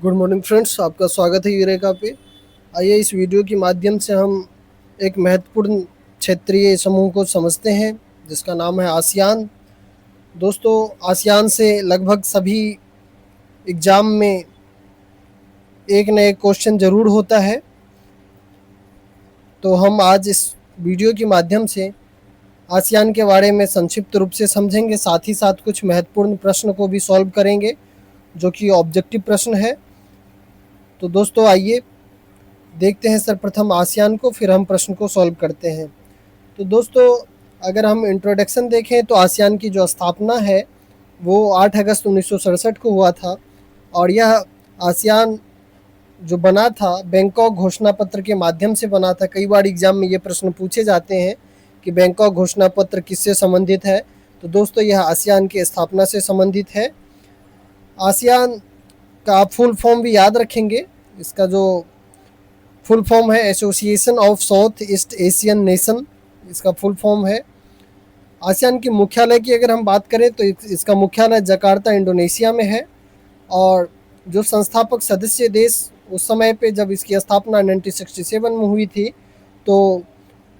Good morning friends, आपका स्वागत है यूरेका पे। आइए इस वीडियो के माध्यम से हम एक महत्वपूर्ण क्षेत्रीय समूह को समझते हैं जिसका नाम है आसियान। दोस्तों, आसियान से लगभग सभी एग्ज़ाम में एक न एक क्वेश्चन ज़रूर होता है। तो हम आज इस वीडियो के माध्यम से आसियान के बारे में संक्षिप्त रूप से समझेंगे, साथ ही साथ कुछ महत्वपूर्ण प्रश्न को भी सॉल्व करेंगे जो कि ऑब्जेक्टिव प्रश्न है। तो दोस्तों आइए देखते हैं सर्वप्रथम आसियान को, फिर हम प्रश्न को सॉल्व करते हैं। तो दोस्तों, अगर हम इंट्रोडक्शन देखें तो आसियान की जो स्थापना है वो 8 अगस्त 1967 को हुआ था और यह आसियान जो बना था बैंकॉक घोषणा पत्र के माध्यम से बना था। कई बार एग्जाम में ये प्रश्न पूछे जाते हैं कि बैंकॉक घोषणा पत्र किससे संबंधित है। तो दोस्तों, यह आसियान की स्थापना से संबंधित है। आसियान का आप फुल फॉर्म भी याद रखेंगे। इसका जो फुल फॉर्म है association of south east Asian nation, इसका फुल फॉर्म है। आसियान की मुख्यालय की अगर हम बात करें तो इसका मुख्यालय जकार्ता इंडोनेशिया में है। और जो संस्थापक सदस्य देश उस समय पे जब इसकी स्थापना 1967 में हुई थी तो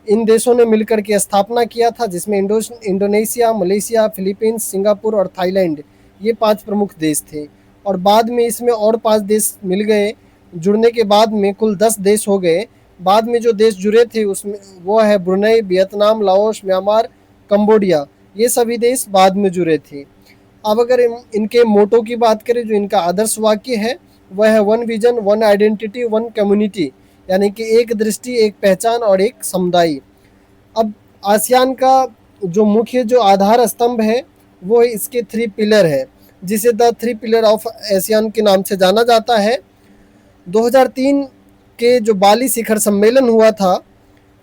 इन देशों ने मिलकर के स्थापना किया था, जिसमें इंडोनेशिया, मलेशिया, फिलीपींस, सिंगापुर और थाईलैंड, ये 5 प्रमुख देश थे। और बाद में इसमें और 5 देश मिल गए। जुड़ने के बाद में कुल 10 देश हो गए। बाद में जो देश जुड़े थे उसमें वो है Brunei, Vietnam, Laos, Myanmar, Cambodia, ये सभी देश बाद में जुड़े थे। अब अगर इनके मोटो की बात करें, जो इनका आदर्श वाक्य है वह है one vision, one identity, one community, यानी कि एक दृष्टि, एक पहचान और एक समुदाय। अब आसियान का जो मुख्य जो आधार स्तंभ है वो इसके 3 पिलर है, जिसे द 3 पिलर ऑफ आसियान के नाम से जाना जाता है। 2003 के जो बाली शिखर सम्मेलन हुआ था,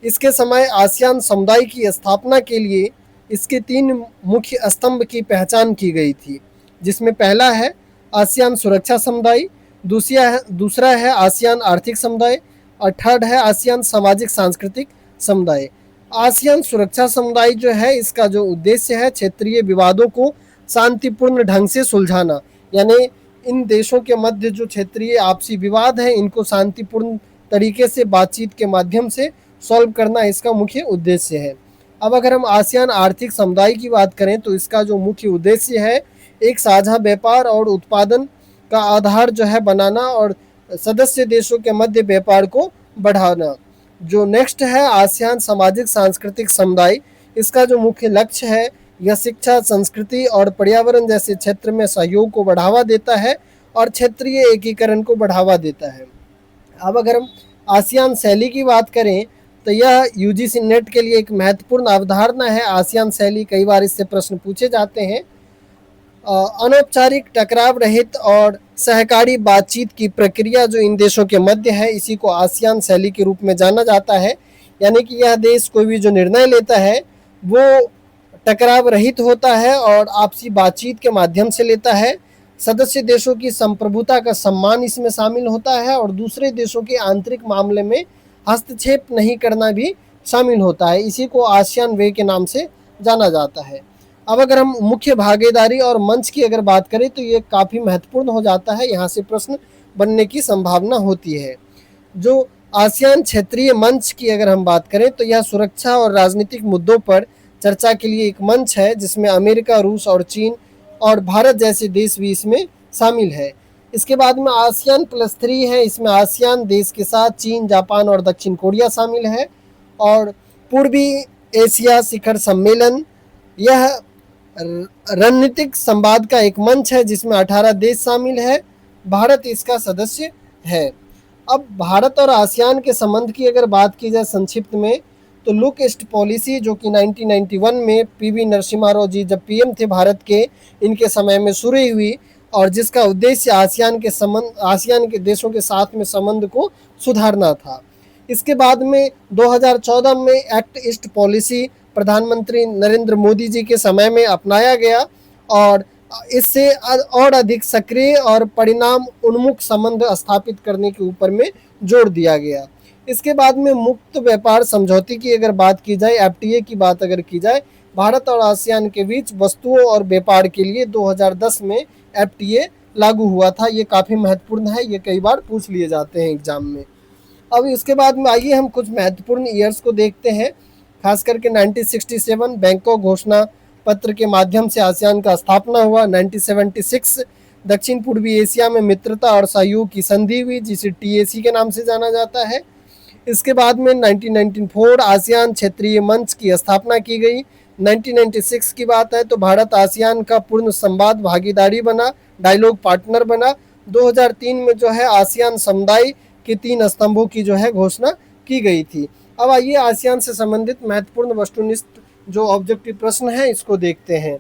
इसके समय आसियान समुदाय की स्थापना के लिए इसके 3 मुख्य स्तंभ की पहचान की गई थी, जिसमें पहला है आसियान सुरक्षा समुदाय, दूसरा है आसियान आर्थिक समुदाय और थर्ड है आसियान सामाजिक सांस्कृतिक समुदाय। आसियान सुरक्षा समुदाय जो है, इसका जो उद्देश्य है क्षेत्रीय विवादों को शांतिपूर्ण ढंग से सुलझाना, यानी इन देशों के मध्य जो क्षेत्रीय आपसी विवाद है इनको शांतिपूर्ण तरीके से बातचीत के माध्यम से सॉल्व करना इसका मुख्य उद्देश्य है। अब अगर हम आसियान आर्थिक समुदाय की बात करें तो इसका जो मुख्य उद्देश्य है एक साझा व्यापार और उत्पादन का आधार जो है बनाना और सदस्य देशों के मध्य व्यापार को बढ़ाना। जो नेक्स्ट है आसियान सामाजिक सांस्कृतिक समुदाय, इसका जो मुख्य लक्ष्य है यह शिक्षा, संस्कृति और पर्यावरण जैसे क्षेत्र में सहयोग को बढ़ावा देता है और क्षेत्रीय एकीकरण को बढ़ावा देता है। अब अगर हम आसियान शैली की बात करें तो यह यूजीसी नेट के लिए एक महत्वपूर्ण अवधारणा है। आसियान शैली, कई बार इससे प्रश्न पूछे जाते हैं। अनौपचारिक, टकराव रहित और सहकारी बातचीत की प्रक्रिया जो इन देशों के मध्य है, इसी को आसियान शैली के रूप में जाना जाता है। यानी कि यह देश कोई भी जो निर्णय लेता है वो टकराव रहित होता है और आपसी बातचीत के माध्यम से लेता है। सदस्य देशों की संप्रभुता का सम्मान इसमें शामिल होता है और दूसरे देशों के आंतरिक मामले में हस्तक्षेप नहीं करना भी शामिल होता है। इसी को आसियान वे के नाम से जाना जाता है। अब अगर हम मुख्य भागीदारी और मंच की अगर बात करें तो ये काफ़ी महत्वपूर्ण हो जाता है, यहाँ से प्रश्न बनने की संभावना होती है। जो आसियान क्षेत्रीय मंच की अगर हम बात करें तो यह सुरक्षा और राजनीतिक मुद्दों पर चर्चा के लिए एक मंच है, जिसमें अमेरिका, रूस और चीन और भारत जैसे देश भी इसमें शामिल है। इसके बाद में आसियान +3 है, इसमें आसियान देश के साथ चीन, जापान और दक्षिण कोरिया शामिल है। और पूर्वी एशिया शिखर सम्मेलन, यह रणनीतिक संवाद का एक मंच है जिसमें 18 देश शामिल है। भारत इसका सदस्य है। अब भारत और आसियान के संबंध की अगर बात की जाए संक्षिप्त में तो लुक ईस्ट पॉलिसी जो कि 1991 में पीवी नरसिम्हा राव जी जब पीएम थे भारत के, इनके समय में शुरू हुई और जिसका उद्देश्य आसियान के देशों के साथ में संबंध को सुधारना था। इसके बाद में 2014 में एक्ट ईस्ट पॉलिसी प्रधानमंत्री नरेंद्र मोदी जी के समय में अपनाया गया और इससे और अधिक सक्रिय और परिणाम उन्मुख संबंध स्थापित करने के ऊपर में जोर दिया गया। इसके बाद में मुक्त व्यापार समझौते की अगर बात की जाए, एफटीए की बात अगर की जाए, भारत और आसियान के बीच वस्तुओं और व्यापार के लिए 2010 में एफटीए लागू हुआ था। ये काफ़ी महत्वपूर्ण है, ये कई बार पूछ लिए जाते हैं एग्जाम में। अब इसके बाद में आइए हम कुछ महत्वपूर्ण ईयर्स को देखते हैं। खास करके 1967 बैंकॉक घोषणा पत्र के माध्यम से आसियान का स्थापना हुआ। 1976 दक्षिण पूर्वी एशिया में मित्रता और सहयोग की संधि हुई, जिसे टीएसी के नाम से जाना जाता है। इसके बाद में 1994 आसियान क्षेत्रीय मंच की स्थापना की गई। 1996 की बात है तो भारत आसियान का पूर्ण संवाद भागीदारी बना, डायलॉग पार्टनर बना। 2003 में जो है आसियान समुदाय के 3 स्तंभों की जो है घोषणा की गई थी। अब आइए आसियान से संबंधित महत्वपूर्ण वस्तुनिष्ठ जो ऑब्जेक्टिव प्रश्न है इसको देखते हैं।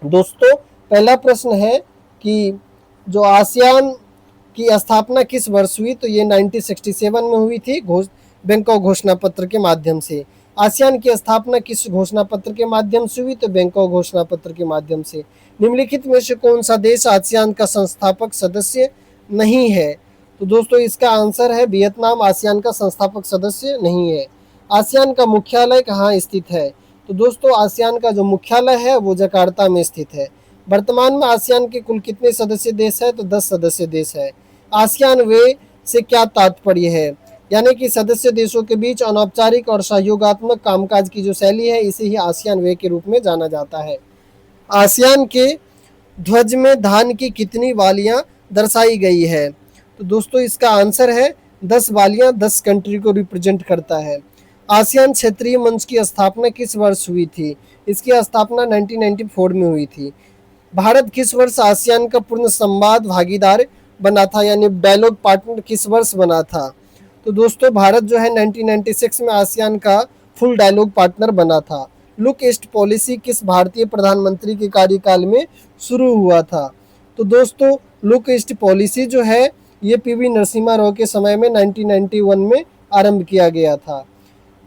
दोस्तों, पहला प्रश्न है कि जो आसियान की स्थापना किस वर्ष हुई, तो ये 1967 में हुई थी बैंकॉक घोषणा पत्र के माध्यम से। आसियान की स्थापना किस घोषणा पत्र के माध्यम से हुई, तो बैंकॉक घोषणा पत्र के माध्यम से। निम्नलिखित में से कौन सा देश आसियान का संस्थापक सदस्य नहीं है, तो दोस्तों इसका आंसर है वियतनाम आसियान का संस्थापक सदस्य नहीं है। आसियान का मुख्यालय कहाँ स्थित है, तो दोस्तों आसियान का जो मुख्यालय है वो जकार्ता में स्थित है। वर्तमान में आसियान के कुल कितने सदस्य देश है, तो 10 सदस्य देश है। आसियान वे से क्या तात्पर्य है, यानी कि सदस्य देशों के बीच अनौपचारिक और सहयोगात्मक कामकाज की जो शैली है इसे ही आसियान वे के रूप में जाना जाता है। आसियान के ध्वज में धान की कितनी वालियां दर्शाई गई है, तो दोस्तों इसका आंसर है 10 वालियां, 10 कंट्री को रिप्रेजेंट करता है। आसियान क्षेत्रीय मंच की स्थापना किस वर्ष हुई थी, इसकी स्थापना 1994 में हुई थी। भारत किस वर्ष आसियान का पूर्ण संवाद भागीदार बना था, यानी डायलॉग पार्टनर किस वर्ष बना था, तो दोस्तों भारत जो है 1996 में आसियान का फुल डायलॉग पार्टनर बना था। लुक ईस्ट पॉलिसी किस भारतीय प्रधानमंत्री के कार्यकाल में शुरू हुआ था, तो दोस्तों लुक ईस्ट पॉलिसी जो है ये पीवी नरसिम्हा राव के समय में 1991 में आरंभ किया गया था।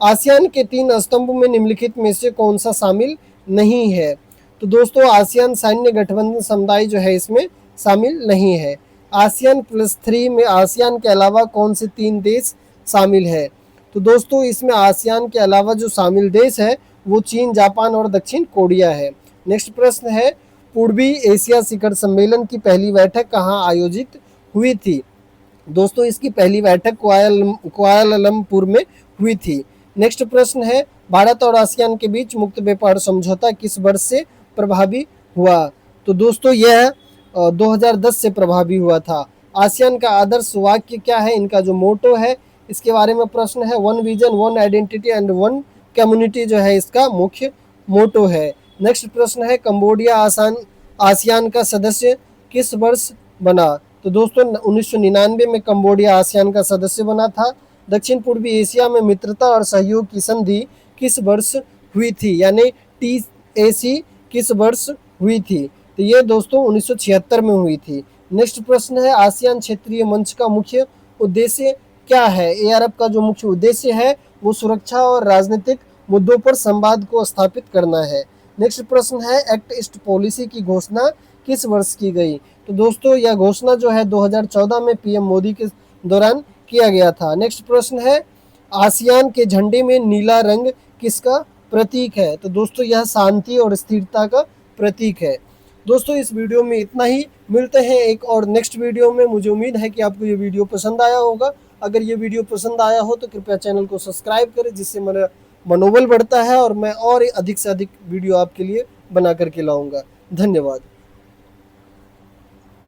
आसियान के 3 स्तंभ में निम्नलिखित में से कौन सा शामिल नहीं है, तो दोस्तों आसियान सैन्य गठबंधन समुदाय जो है इसमें शामिल नहीं है। आसियान +3 में आसियान के अलावा कौन से 3 देश शामिल है, तो दोस्तों इसमें आसियान के अलावा जो शामिल देश है वो चीन, जापान और दक्षिण कोरिया है। नेक्स्ट प्रश्न है पूर्वी एशिया शिखर सम्मेलन की पहली बैठक कहाँ आयोजित हुई थी, दोस्तों इसकी पहली बैठक कुआलालंपुर में हुई थी। नेक्स्ट प्रश्न है भारत और आसियान के बीच मुक्त व्यापार समझौता किस वर्ष से प्रभावी हुआ, तो दोस्तों यह 2010 से प्रभावी हुआ था। आसियान का आदर्श वाक्य क्या है, इनका जो मोटो है इसके बारे में प्रश्न है। 1 विजन 1 आइडेंटिटी एंड 1 कम्युनिटी जो है इसका मुख्य मोटो है। नेक्स्ट प्रश्न है कंबोडिया आसियान का सदस्य किस वर्ष बना, तो दोस्तों 1999 में कंबोडिया आसियान का सदस्य बना था। दक्षिण पूर्वी एशिया में मित्रता और सहयोग की संधि किस वर्ष हुई थी, यानी टीएसी किस वर्ष हुई थी, तो ये दोस्तों 1976 में हुई थी। नेक्स्ट प्रश्न है आसियान क्षेत्रीय मंच का मुख्य उद्देश्य क्या है, एआरएफ का जो मुख्य उद्देश्य है वो सुरक्षा और राजनीतिक मुद्दों पर संवाद को स्थापित करना है। नेक्स्ट प्रश्न है एक्ट ईस्ट पॉलिसी की घोषणा किस वर्ष की गई, तो दोस्तों यह घोषणा जो है 2014 में पीएम मोदी के दौरान किया गया था। नेक्स्ट प्रश्न है आसियान के झंडे में नीला रंग किसका प्रतीक है, तो दोस्तों यह शांति और स्थिरता का प्रतीक है। दोस्तों इस वीडियो में इतना ही, मिलते हैं एक और नेक्स्ट वीडियो में। मुझे उम्मीद है कि आपको ये वीडियो पसंद आया होगा। अगर ये वीडियो पसंद आया हो तो कृपया चैनल को सब्सक्राइब करें, जिससे मेरा मनोबल बढ़ता है और मैं और अधिक से अधिक वीडियो आपके लिए बना करके लाऊंगा। धन्यवाद।